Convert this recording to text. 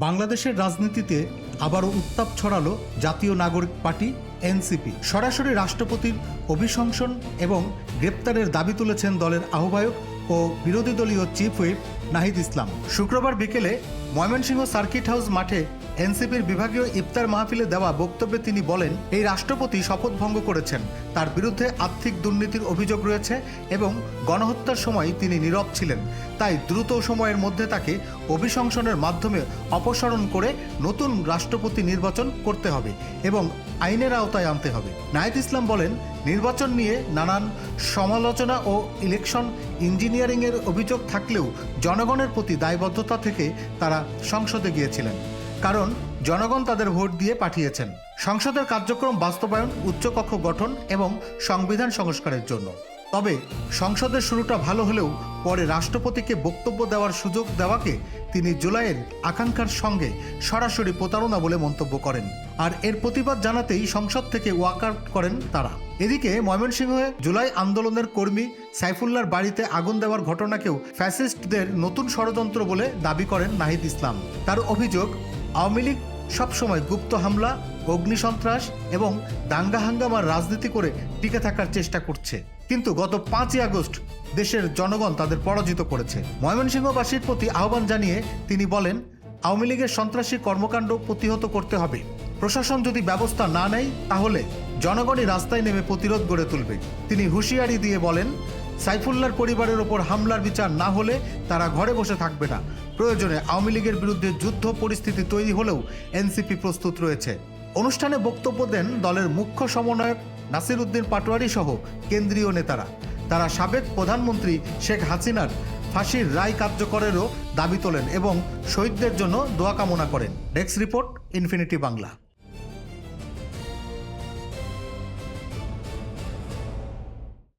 বাংলাদেশের রাজনীতিতে আবারও উত্তাপ ছড়ালো জাতীয় নাগরিক পার্টি এনসিপি। সরাসরি রাষ্ট্রপতির অভিশংসন এবং গ্রেপ্তারের দাবি তুলেছেন দলের আহ্বায়ক ও বিরোধী দলীয় চিফ হুইপ নাহিদ ইসলাম। শুক্রবার বিকেলে ময়মনসিংহ সার্কিট হাউস মাঠে এনসিপির বিভাগীয় ইফতার মাহফিলে দেওয়া বক্তব্যে তিনি বলেন, এই রাষ্ট্রপতি শপথ ভঙ্গ করেছেন, তার বিরুদ্ধে আর্থিক দুর্নীতির অভিযোগ রয়েছে এবং গণহত্যার সময় তিনি নীরব ছিলেন। তাই দ্রুত সময়ের মধ্যে তাকে অভিশংসনের মাধ্যমে অপসারণ করে নতুন রাষ্ট্রপতি নির্বাচন করতে হবে এবং আইনের আওতায় আনতে হবে। নাহিদ ইসলাম বলেন, নির্বাচন নিয়ে নানান সমালোচনা ও ইলেকশন ইঞ্জিনিয়ারিংয়ের অভিযোগ থাকলেও জনগণের প্রতি দায়বদ্ধতা থেকে তারা সংসদে গিয়েছিলেন, কারণ জনগণ তাদের ভোট দিয়ে পাঠিয়েছেন সংসদের কার্যক্রম বাস্তবায়ন, উচ্চকক্ষ গঠন এবং সংবিধান সংস্কারের জন্য। তবে সংসদের শুরুটা ভালো হলেও পরে রাষ্ট্রপতিকে বক্তব্য দেওয়ার সুযোগ দেওয়াকে তিনি জুলাইয়ের আকাঙ্ক্ষার সঙ্গে সরাসরি প্রতারণা বলে মন্তব্য করেন। আর এর প্রতিবাদ জানাতেই সংসদ থেকে ওয়াকআউট করেন তারা। এদিকে ময়মনসিংহে জুলাই আন্দোলনের কর্মী সাইফুল্লাহর বাড়িতে আগুন দেওয়ার ঘটনাকেও ফ্যাসিস্টদের নতুন ষড়যন্ত্র বলে দাবি করেন নাহিদ ইসলাম। তার অভিযোগ, আওয়ামী লীগ সবসময় গুপ্ত হামলা, অগ্নিসন্ত্রাস এবং দাঙ্গা হাঙ্গামার রাজনীতি করে টিকে থাকার চেষ্টা করছে, কিন্তু গত 5ই আগস্ট দেশের জনগণ তাদের পরাজিত করেছে। ময়মনসিংহবাসীর প্রতি আহ্বান জানিয়ে তিনি বলেন, আওয়ামী লীগের সন্ত্রাসী কর্মকাণ্ড প্রতিহত করতে হবে। প্রশাসন যদি ব্যবস্থা না নেয় তাহলে জনগণই রাস্তায় নেমে প্রতিরোধ গড়ে তুলবে। তিনি হুঁশিয়ারি দিয়ে বলেন, সাইফুল্লাহর পরিবারের ওপর হামলার বিচার না হলে তারা ঘরে বসে থাকবে না। প্রয়োজনে আওয়ামী লীগের বিরুদ্ধে যুদ্ধ পরিস্থিতি তৈরি হলেও এনসিপি প্রস্তুত রয়েছে। অনুষ্ঠানে বক্তব্য দেন দলের মুখ্য সমন্বয়ক নাসির উদ্দিন পাটোয়ারি সহ কেন্দ্রীয় নেতারা। তারা সাবেক প্রধানমন্ত্রী শেখ হাসিনার ফাঁসির রায় কার্যকরেরও দাবি তোলেন এবং শহীদদের জন্য দোয়া কামনা করেন। Desk report, infinity Bangla.